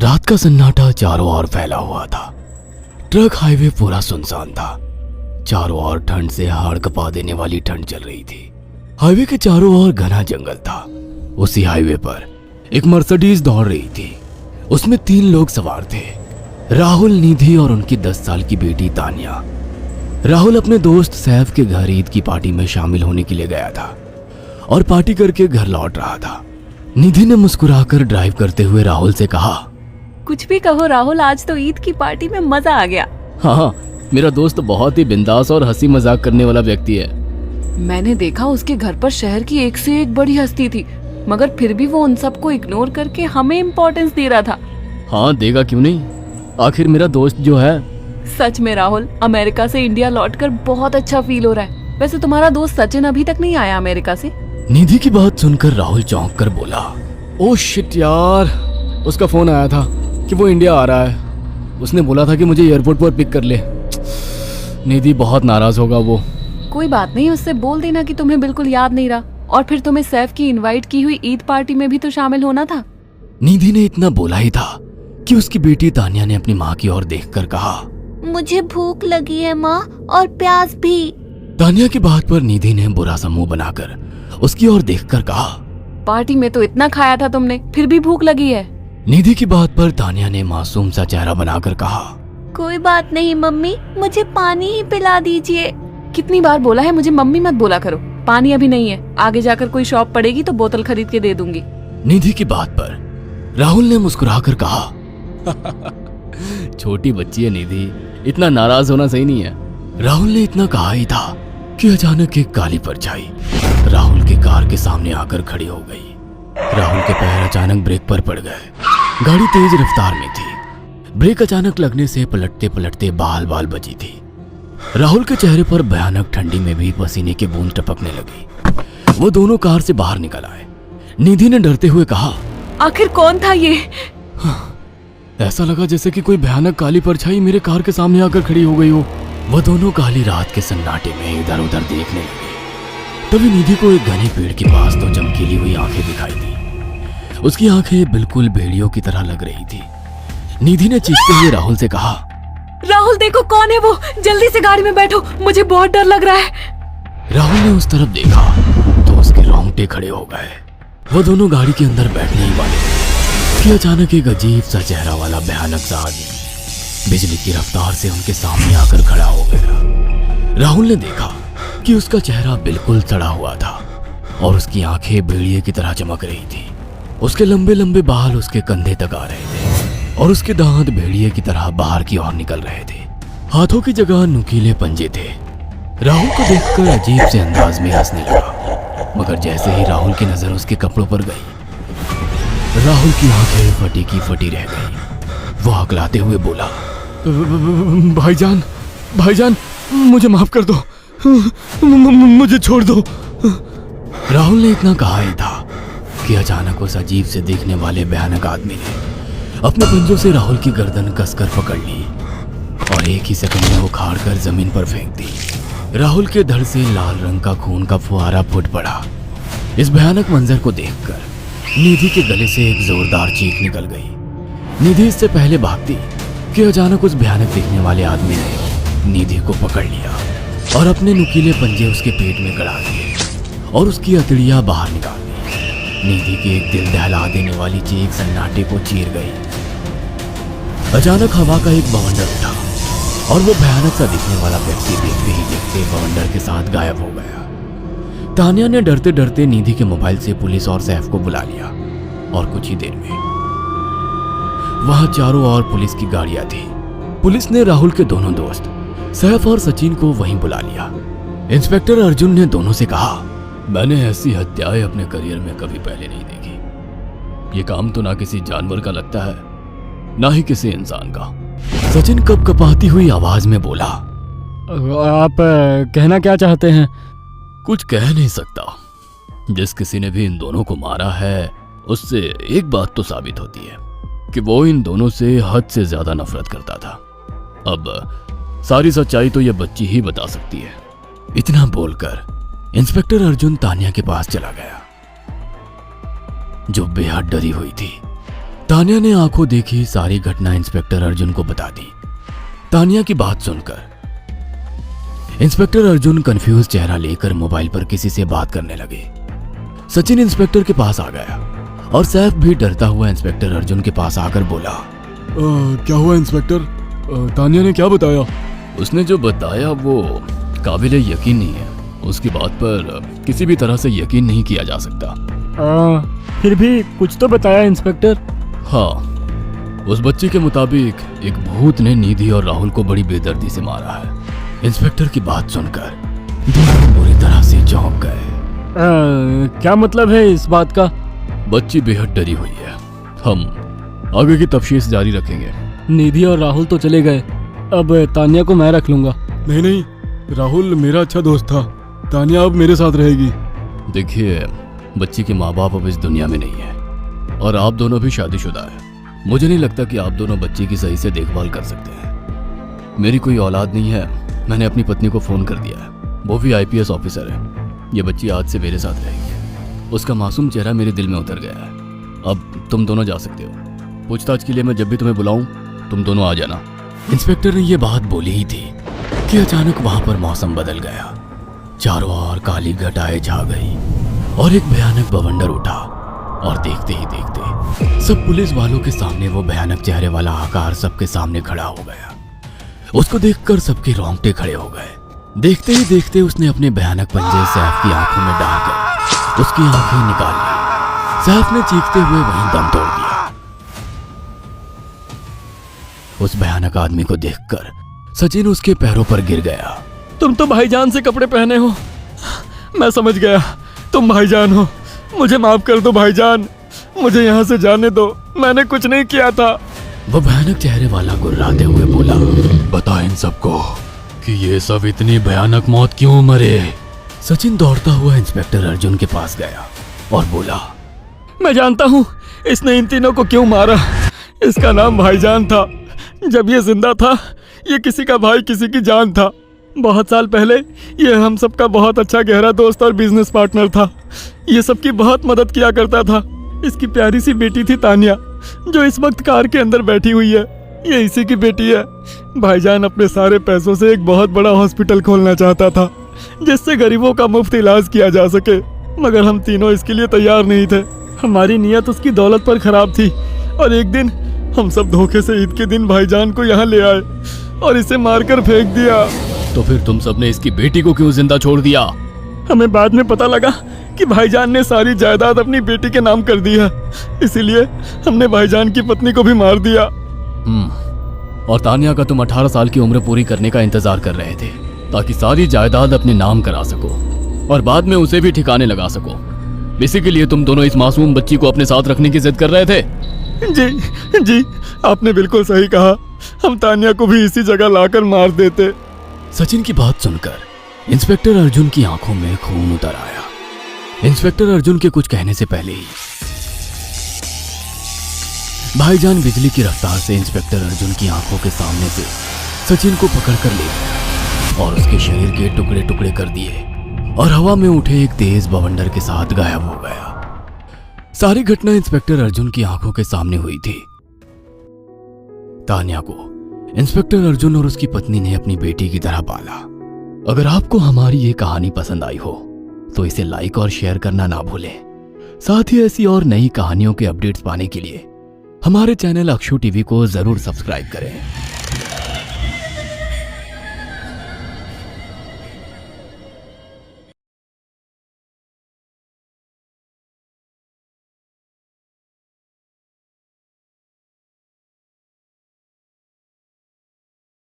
रात का सन्नाटा चारों ओर फैला हुआ था। ट्रक हाईवे पूरा सुनसान था। चारों ओर ठंड से हाड़ कपा देने वाली ठंड चल रही थी। हाईवे के चारों ओर घना जंगल था। उसी हाईवे पर एक मर्सिडीज दौड़ रही थी। उसमें 3 लोग सवार थे, राहुल, निधि और उनकी 10 साल की बेटी तानिया। राहुल अपने दोस्त सैफ के घर ईद की पार्टी में शामिल होने के लिए गया था और पार्टी करके घर लौट रहा था। निधि ने मुस्कुराकर ड्राइव करते हुए राहुल से कहा, कुछ भी कहो राहुल, आज तो ईद की पार्टी में मजा आ गया। हाँ, मेरा दोस्त बहुत ही बिंदास और हंसी मजाक करने वाला व्यक्ति है। मैंने देखा उसके घर पर शहर की एक से एक बड़ी हस्ती थी, मगर फिर भी वो उन सबको इग्नोर करके हमें इम्पोर्टेंस दे रहा था। हाँ, देगा क्यों नहीं, आखिर मेरा दोस्त जो है। सच में राहुल, अमेरिका से इंडिया लौटकर बहुत अच्छा फील हो रहा है। वैसे तुम्हारा दोस्त सचिन अभी तक नहीं आया अमेरिका से? निधि की बात सुनकर राहुल चौंक कर बोला, ओह शिट यार, उसका फोन आया था कि वो इंडिया आ रहा है। उसने बोला था कि मुझे एयरपोर्ट पर पिक कर ले। निधि बहुत नाराज होगा वो। कोई बात नहीं, उससे बोल देना कि तुम्हें बिल्कुल याद नहीं रहा और फिर तुम्हें सैफ की इनवाइट की हुई ईद पार्टी में भी तो शामिल होना था। निधि ने इतना बोला ही था कि उसकी बेटी तानिया ने अपनी माँ की ओर देखकर कहा, मुझे भूख लगी है माँ, और प्यास भी। तानिया की बात पर निधि ने बुरा सा मुंह बनाकर उसकी ओर देखकर कहा, पार्टी में तो इतना खाया था तुमने, फिर भी भूख लगी है। निधि की बात पर तानिया ने मासूम सा चेहरा बनाकर कहा, कोई बात नहीं मम्मी, मुझे पानी ही पिला दीजिए। कितनी बार बोला है मुझे मम्मी मत बोला करो। पानी अभी नहीं है, आगे जाकर कोई शॉप पड़ेगी तो बोतल खरीद के दे दूंगी। निधि की बात पर राहुल ने मुस्कुराकर कहा, छोटी बच्ची है निधि, इतना नाराज होना सही नहीं है। राहुल ने इतना कहा ही था कि अचानक एक काली परछाई राहुल की कार के सामने आकर खड़ी हो गई। राहुल के पैर अचानक ब्रेक पर पड़ गए। गाड़ी तेज रफ्तार में थी। ब्रेक अचानक लगने से पलटते पलटते बाल बाल बची थी। राहुल के चेहरे पर भयानक ठंडी में भी पसीने की बूंद टपकने लगी। वो दोनों कार से बाहर निकल आए। निधि ने डरते हुए कहा, आखिर कौन था ये? ऐसा लगा जैसे कि कोई भयानक काली परछाई मेरे कार के सामने आकर खड़ी हो गई हो। वह दोनों काली रात के सन्नाटे में इधर उधर देखने लगे। तभी निधि को एक घने पेड़ के पास 2 चमकीली हुई आंखें दिखाई दी। उसकी आंखें बिल्कुल भेड़ियों की तरह लग रही थी। निधि ने चीखते हुए राहुल से कहा, राहुल देखो कौन है वो, जल्दी से गाड़ी में बैठो, मुझे बहुत डर लग रहा है। राहुल ने उस तरफ देखा तो उसके रोंगटे खड़े हो गए। वो दोनों गाड़ी के अंदर बैठने ही वाले थे कि अचानक एक अजीब सा चेहरा वाला भयानक सा आदमी बिजली की रफ्तार से उनके सामने आकर खड़ा हो गया। राहुल ने देखा कि उसका चेहरा बिल्कुल सड़ा हुआ था और उसकी आंखें भेड़िए की तरह चमक रही थी। उसके लंबे लंबे बाल उसके कंधे तक आ रहे थे और उसके दांत भेड़िए की तरह बाहर की ओर निकल रहे थे। हाथों की जगह नुकीले पंजे थे। राहुल को देखकर अजीब से अंदाज में हंसने लगा, मगर जैसे ही राहुल की नजर उसके कपड़ों पर गई, राहुल की आंखें फटी की फटी रह गई। वो हकलाते हुए बोला, भाईजान, भाईजान, मुझे माफ कर दो, मुझे छोड़ दो। राहुल ने इतना कहा ही था कि अचानक उस अजीब से दिखने वाले भयानक आदमी ने अपने पंजों से राहुल की गर्दन कसकर पकड़ ली और एक ही सेकंड में उखाड़ कर जमीन पर फेंक दी। राहुल के धड़ से लाल रंग का खून का फुहारा फूट पड़ा। इस भयानक मंजर को देखकर निधि के गले से एक जोरदार चीख निकल गई। निधि इससे पहले भागती कि अचानक उस भयानक दिखने वाले आदमी ने निधि को पकड़ लिया और अपने नुकीले पंजे उसके पेट में गड़ा दिए और उसकी अतड़ियां बाहर निकाल दी। निधि की एक दिल दहला देने वाली चीख सन्नाटे को चीर गई। अचानक हवा का एक बवंडर उठा और वो भयानक सा दिखने वाला व्यक्ति देखते ही देखते बवंडर के साथ गायब हो गया। तानिया ने डरते डरते निधि के मोबाइल से पुलिस और सैफ को बुला लिया और कुछ ही देर में वहां चारों ओर पुलिस की गाड़ियां थी। पुलिस ने राहुल के दोनों दोस्त सैफ और सचिन को वहीं बुला लिया। इंस्पेक्टर अर्जुन ने दोनों से कहा, मैंने ऐसी हत्याएं अपने करियर में कभी पहले नहीं देखी। ये काम तो ना किसी जानवर का लगता है, ना ही किसी इंसान का। सचिन कपकपाती हुई आवाज में बोला, आप कहना क्या चाहते हैं? कुछ कह नहीं सकता। जिस किसी ने भी इन दोनों को मारा है उससे एक बात तो साबित होती है कि वो इन दोनों से हद से ज्यादा नफरत करता था। अब सारी सच्चाई तो ये बच्ची ही बता सकती है। इतना बोलकर इंस्पेक्टर अर्जुन तानिया के पास चला गया, जो बेहद डरी हुई थी। तानिया ने आंखों देखी सारी घटना इंस्पेक्टर अर्जुन को बता दी। तानिया की बात सुनकर इंस्पेक्टर अर्जुन कंफ्यूज चेहरा लेकर मोबाइल पर किसी से बात करने लगे। सचिन इंस्पेक्टर के पास आ गया और सैफ भी डरता हुआ इंस्पेक्टर अर्जुन के पास आकर बोला, क्या हुआ इंस्पेक्टर? तानिया ने क्या बताया? उसने जो बताया वो काबिले यकीन नहीं है। उसकी बात पर किसी भी तरह से यकीन नहीं किया जा सकता। फिर भी कुछ तो बताया इंस्पेक्टर। हाँ, उस बच्ची के मुताबिक एक भूत ने निधि और राहुल को बड़ी बेदर्दी से मारा है। इंस्पेक्टर की बात सुनकर दोनों बुरी तरह से चौंक गए। क्या मतलब है इस बात का? बच्ची बेहद डरी हुई है। हम आगे की तफ्तीश जारी रखेंगे। निधि और राहुल तो चले गए, अब तानिया को मैं रख लूंगा। नहीं, राहुल मेरा अच्छा दोस्त था। तानिया अब मेरे साथ रहेगी। देखिए, बच्ची के माँ बाप अब इस दुनिया में नहीं है और आप दोनों भी शादीशुदा है। मुझे नहीं लगता कि आप दोनों बच्ची की सही से देखभाल कर सकते हैं। मेरी कोई औलाद नहीं है। मैंने अपनी पत्नी को फोन कर दिया है, वो भी IPS ऑफिसर है। ये बच्ची आज से मेरे साथ रहेगी। उसका मासूम चेहरा मेरे दिल में उतर गया है। अब तुम दोनों जा सकते हो। पूछताछ के लिए मैं जब भी तुम्हें बुलाऊं तुम दोनों आ जाना। इंस्पेक्टर ने ये बात बोली ही थी कि अचानक वहां पर मौसम बदल गया। चारों ओर काली घटाएं छा गई और एक भयानक बवंडर उठा और देखते ही देखते सब पुलिस वालों के सामने वो भयानक चेहरे वाला आकार सबके सामने खड़ा हो गया। उसको देखकर सबके रोंगटे खड़े हो गए। देखते ही देखते उसने अपने भयानक पंजे सैफ की आंखों में डालकर उसकी आंखें निकाल ली। सैफ ने चीखते हुए वहीं दम तोड़ दिया। उस भयानक आदमी को देखकर सचिन उसके पैरों पर गिर गया। तुम तो भाईजान से कपड़े पहने हो। मैं समझ गया, तुम भाईजान हो। मुझे माफ कर दो भाईजान, मुझे यहाँ से जाने दो। मैंने कुछ नहीं किया था। वो भयानक चेहरे वाला गुर्राते हुए बोला, बता इन सबको कि ये सब इतनी भयानक मौत क्यों मरे। सचिन दौड़ता हुआ इंस्पेक्टर अर्जुन के पास गया और बोला, मैं जानता हूँ इसने इन तीनों को क्यों मारा। इसका नाम भाईजान था। जब ये जिंदा था ये किसी का भाई किसी की जान था। बहुत साल पहले ये हम सबका बहुत अच्छा गहरा दोस्त और बिजनेस पार्टनर था। ये सबकी बहुत मदद किया करता था। इसकी प्यारी सी बेटी थी तानिया, जो इस वक्त कार के अंदर बैठी हुई है। ये इसी की बेटी है। भाईजान अपने सारे पैसों से एक बहुत बड़ा हॉस्पिटल खोलना चाहता था जिससे गरीबों का मुफ्त इलाज किया जा सके, मगर हम तीनों इसके लिए तैयार नहीं थे। हमारी नीयत उसकी दौलत पर खराब थी और एक दिन हम सब धोखे से ईद के दिन भाईजान को यहाँ ले आए और इसे मारकर फेंक दिया। तो फिर तुम सबने इसकी बेटी को क्यों जिंदा छोड़ दिया? हमें बाद में पता लगा कि भाईजान ने सारी जायदाद अपनी बेटी के नाम कर दी है, इसीलिए हमने भाईजान की पत्नी को भी मार दिया। और तानिया का तुम 18 साल की उम्र पूरी करने का इंतजार कर रहे थे ताकि सारी जायदाद अपने नाम करा सको और बाद में उसे भी ठिकाने लगा सको। इसी के लिए तुम दोनों इस मासूम बच्ची को अपने साथ रखने की जिद कर रहे थे। जी, आपने बिल्कुल सही कहा। हम तानिया को भी इसी जगह लाकर मार देते। सचिन की बात सुनकर इंस्पेक्टर अर्जुन की आंखों में खून उतर आया। इंस्पेक्टर अर्जुन के कुछ कहने से पहले ही भाईजान बिजली की रफ्तार से इंस्पेक्टर अर्जुन की आंखों के सामने से सचिन को पकड़कर ले गया और उसके शरीर के टुकड़े टुकड़े कर दिए और हवा में उठे एक तेज बवंडर के साथ गायब हो गया। सारी घटना इंस्पेक्टर अर्जुन की आंखों के सामने हुई थी। तानिया को इंस्पेक्टर अर्जुन और उसकी पत्नी ने अपनी बेटी की तरह पाला। अगर आपको हमारी ये कहानी पसंद आई हो तो इसे लाइक और शेयर करना ना भूलें। साथ ही ऐसी और नई कहानियों के अपडेट्स पाने के लिए हमारे चैनल अक्षु टीवी को जरूर सब्सक्राइब करें।